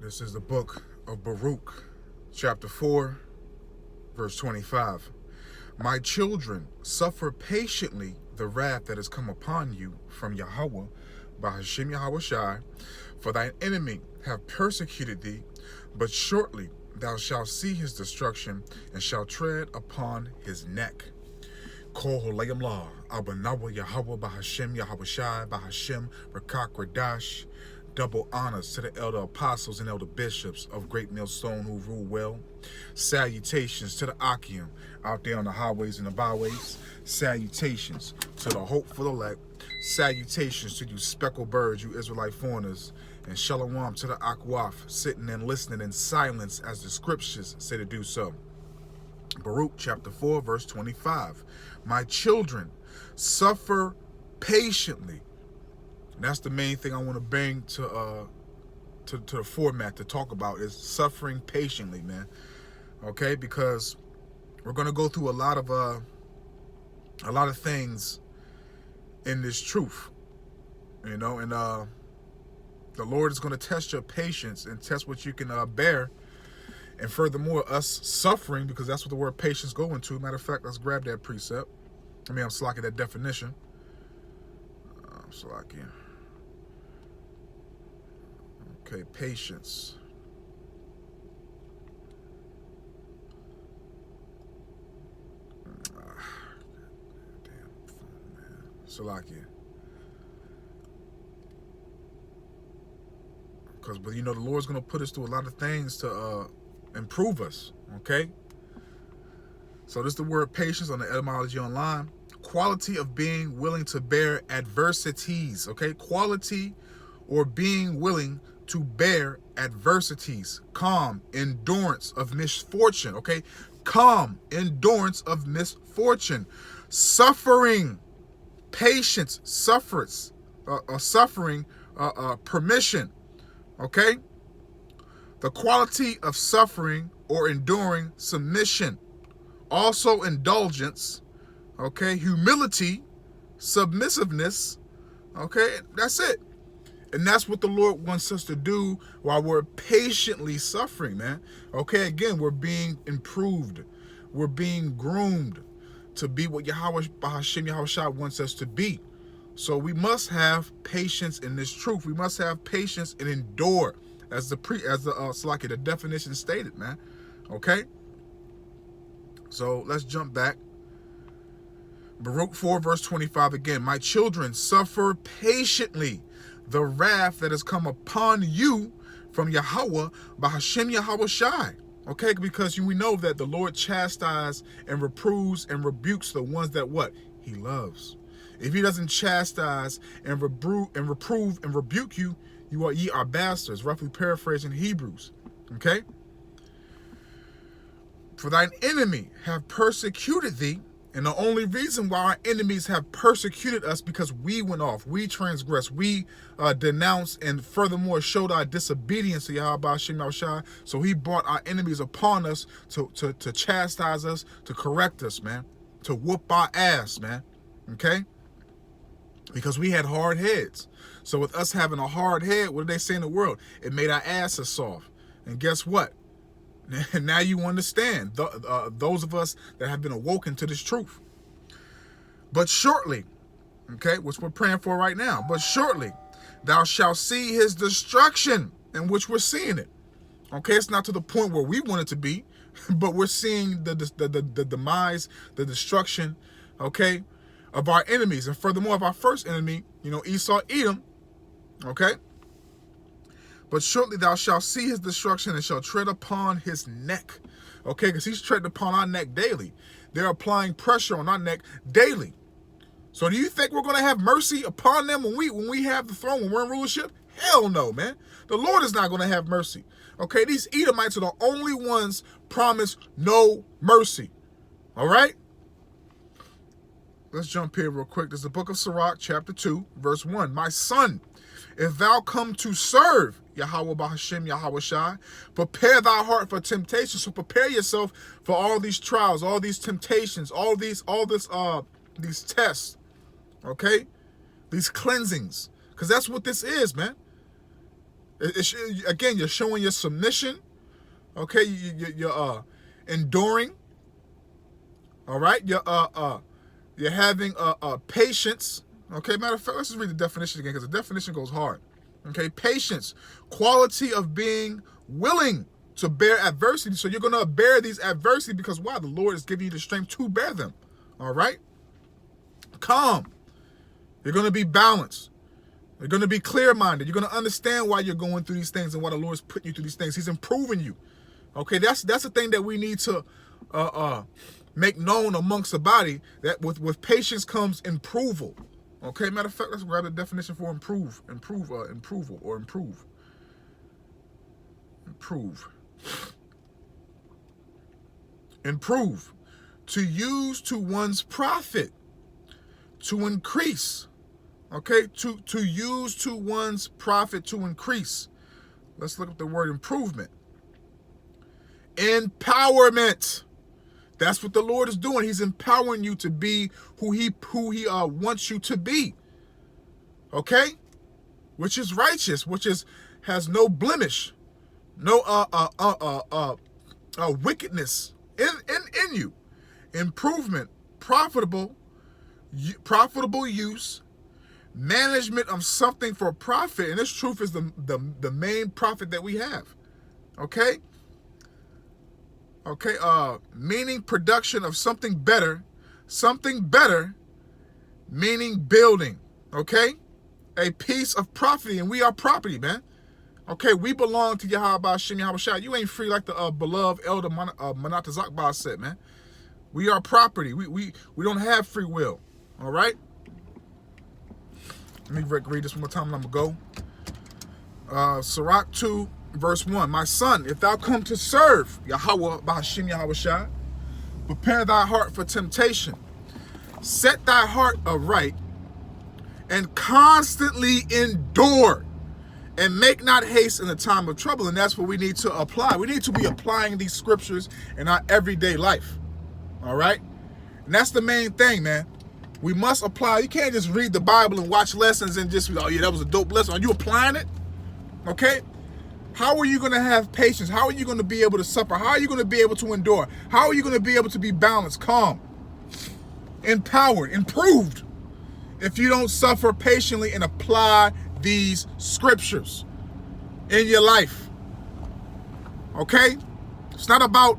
This is the book of Baruch, chapter 4, verse 25. My children, suffer patiently the wrath that has come upon you from Yahweh by Hashem Yahweh Shai, for thine enemy have persecuted thee, but shortly thou shalt see his destruction and shalt tread upon his neck. Kol Holayim La, Abanawa Yahweh Bahashem Yahweh Shai Bahashem Rakak Radash. Double honors to the elder apostles and elder bishops of Great Millstone who rule well. Salutations to the Akim out there on the highways and the byways. Salutations to the hopeful elect. Salutations to you speckled birds, you Israelite foreigners. And shalom to the Akwaf, sitting and listening in silence as the scriptures say to do so. Baruch chapter 4, verse 25. My children, suffer patiently. And that's the main thing I want to bring to the format to talk about is suffering patiently, man. Okay, because we're gonna go through a lot of things in this truth, you know, and the Lord is gonna test your patience and test what you can bear. And furthermore, us suffering, because that's what the word patience go into. Matter of fact, let's grab that precept. I'm slacking that definition. I'm slacking. Okay, patience. Damn phone, man. Salakia. But you know, the Lord's gonna put us through a lot of things to improve us. Okay. So this is the word patience on the etymology online. Quality of being willing to bear adversities. Okay, quality or being willing to bear adversities. Calm endurance of misfortune. Okay, calm endurance of misfortune. Suffering, patience, suffers, suffering, permission. Okay, the quality of suffering or enduring submission. Also indulgence. Okay, humility, submissiveness. Okay, that's it. And that's what the Lord wants us to do while we're patiently suffering, man. Okay, again, we're being improved. We're being groomed to be what Yahweh Bahashem Yahweh Shai wants us to be. So we must have patience in this truth. We must have patience and endure, as the definition stated, man. Okay? So let's jump back. Baruch 4, verse 25 again. My children, suffer patiently the wrath that has come upon you from Yahweh by Hashem Yahweh Shai. Okay, because we know that the Lord chastises and reproves and rebukes the ones that what? He loves. If he doesn't chastise and reprove and rebuke you, ye are bastards, roughly paraphrasing Hebrews. Okay? For thine enemy have persecuted thee. And the only reason why our enemies have persecuted us because we went off, we transgressed, we denounced, and furthermore showed our disobedience to Yahweh Hashem Yahushua. So he brought our enemies upon us to chastise us, to correct us, man, to whoop our ass, man. Okay? Because we had hard heads. So with us having a hard head, what do they say in the world? It made our asses soft. And guess what? Now you understand, those of us that have been awoken to this truth. But shortly, okay, which we're praying for right now, but shortly thou shalt see his destruction, in which we're seeing it. Okay, it's not to the point where we want it to be, but we're seeing the demise, the destruction, okay, of our enemies. And furthermore, of our first enemy, Esau, Edom, okay? But shortly thou shalt see his destruction and shall tread upon his neck. Okay, because he's treading upon our neck daily. They're applying pressure on our neck daily. So do you think we're going to have mercy upon them when we have the throne, when we're in rulership? Hell no, man. The Lord is not going to have mercy. Okay, these Edomites are the only ones promised no mercy. All right? Let's jump here real quick. This is the book of Sirach, chapter 2, verse 1. My son, if thou come to serve Yahweh Bahashem Yahweh Shai, prepare thy heart for temptation. So prepare yourself for all these trials, all these temptations, all these tests, okay? These cleansings. Because that's what this is, man. Again, you're showing your submission. Okay, you're enduring. All right, you're having patience. Okay, matter of fact, let's just read the definition again because the definition goes hard. Okay, patience, quality of being willing to bear adversity. So you're going to bear these adversity because why? The Lord is giving you the strength to bear them. All right, calm. You're going to be balanced. You're going to be clear-minded. You're going to understand why you're going through these things and why the Lord is putting you through these things. He's improving you. Okay, that's the thing that we need to make known amongst the body, that with patience comes improval. Okay, matter of fact, let's grab the definition for improve. Improve. To use to one's profit. To increase. Okay, to use to one's profit, to increase. Let's look at the word improvement. Empowerment. That's what the Lord is doing. He's empowering you to be who he wants you to be. Okay? Which is righteous, has no blemish, no wickedness in you. Improvement, profitable use, management of something for profit, and this truth is the main profit that we have. Okay? Okay, meaning production of something better, meaning building, okay? A piece of property, and we are property, man. Okay, we belong to Yahweh Shem Yahweh Shai. You ain't free like the beloved elder Manata Zakba said, man. We are property. We don't have free will, all right? Let me read this one more time and I'm going to go. Sirach 2, verse 1. My son, if thou come to serve Yahweh Bahashim Yahweh Shai, prepare thy heart for temptation. Set thy heart aright and constantly endure, and make not haste in the time of trouble. And that's what we need to apply. We need to be applying these scriptures in our everyday life. All right? And that's the main thing, man. We must apply. You can't just read the Bible and watch lessons and just be, oh yeah, that was a dope lesson. Are you applying it? Okay? How are you going to have patience? How are you going to be able to suffer? How are you going to be able to endure? How are you going to be able to be balanced, calm, empowered, improved, if you don't suffer patiently and apply these scriptures in your life? Okay? It's not about,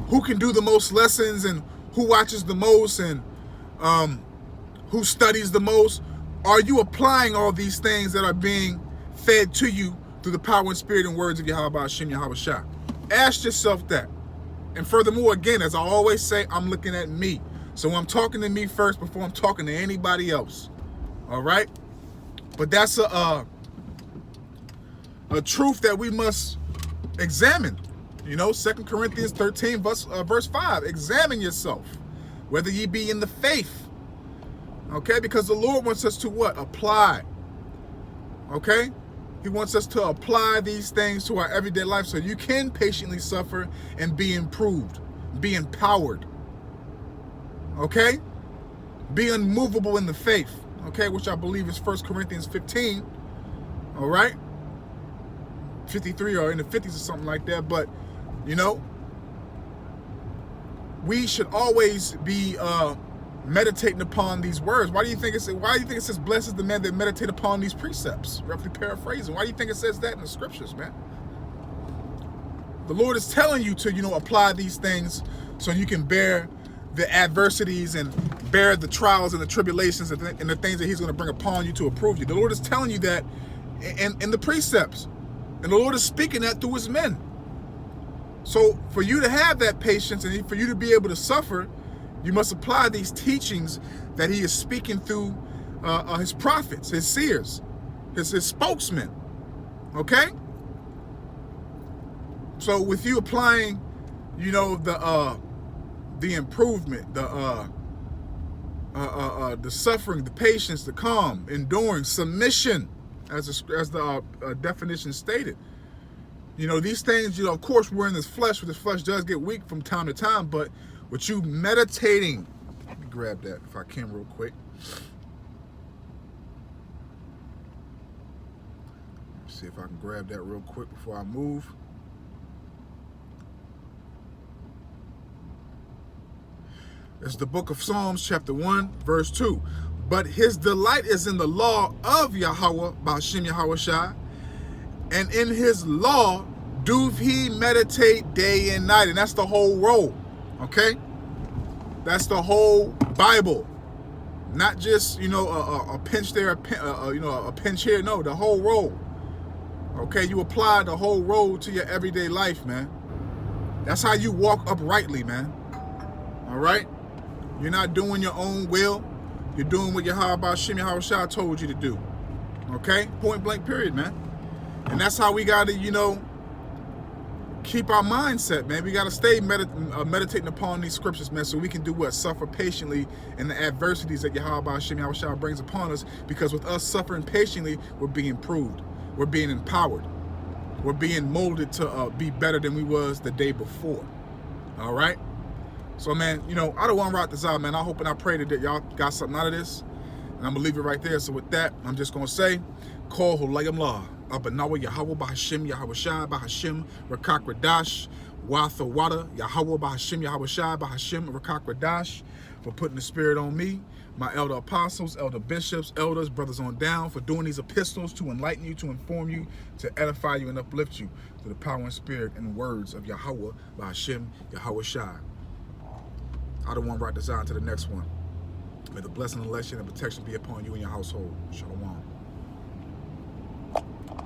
who can do the most lessons and who watches the most and who studies the most. Are you applying all these things that are being fed to you through the power and spirit and words of Yahweh Hashem Yahweh Shai? Ask yourself that. And furthermore, again, as I always say, I'm looking at me. So I'm talking to me first before I'm talking to anybody else. All right? But that's a truth that we must examine. 2 Corinthians 13, verse 5. Examine yourself, whether ye be in the faith. Okay? Because the Lord wants us to what? Apply. Okay? He wants us to apply these things to our everyday life so you can patiently suffer and be improved, be empowered. Okay? Be unmovable in the faith. Okay? Which I believe is 1 Corinthians 15. All right? 53 or in the 50s or something like that. But, we should always be meditating upon these words. Why do you think it says, blessed is the man that meditate upon these precepts? Roughly paraphrasing. Why do you think it says that in the scriptures, man? The Lord is telling you to, apply these things so you can bear the adversities and bear the trials and the tribulations and the things that he's going to bring upon you to approve you. The Lord is telling you that in the precepts. And the Lord is speaking that through his men. So for you to have that patience and for you to be able to suffer, you must apply these teachings that he is speaking through his prophets, his seers, his spokesmen. Okay? So with you applying, the improvement, the suffering, the patience, the calm, enduring, submission, as the definition stated. These things, of course, we're in this flesh, but this flesh does get weak from time to time, but with you meditating, let me grab that if I can real quick. Let's see if I can grab that real quick before I move. It's the book of Psalms, chapter 1, verse 2. But his delight is in the law of Yahweh, Ba'ashem Yahweh Shai, and in his law doth he meditate day and night. And that's the whole roll, okay? That's the whole Bible. Not just, a pinch there, a pinch here. No, the whole roll. Okay, you apply the whole roll to your everyday life, man. That's how you walk uprightly, man. All right? You're not doing your own will. You're doing what Yahweh Ba'ashem Yahweh Shai told you to do. Okay? Point blank period, man. And that's how we got to, keep our mindset, man. We got to stay meditating upon these scriptures, man, so we can do what? Suffer patiently in the adversities that Yahweh Ba'ashem Yahweh Shai brings upon us, because with us suffering patiently, we're being improved. We're being empowered. We're being molded to be better than we was the day before. All right? So, man, I don't want to rock this out, man. I hope and I pray that y'all got something out of this. And I'm going to leave it right there. So with that, I'm just going to say, Call Hulayim La, Abanawa Yahweh Ba'ashem Yahweh Shai, Ba'ashem Rakak Radash, Watha Wada, Yahweh Ba'ashem Yahweh Shai, Ba'ashem Rakak Radash, for putting the spirit on me, my elder apostles, elder bishops, elders, brothers on down, for doing these epistles to enlighten you, to inform you, to edify you, and uplift you through the power and spirit and words of Yahweh Ba'ashem Yahweh Shai. I don't want to write this out to the next one. May the blessing, election, and protection be upon you and your household. Shalom.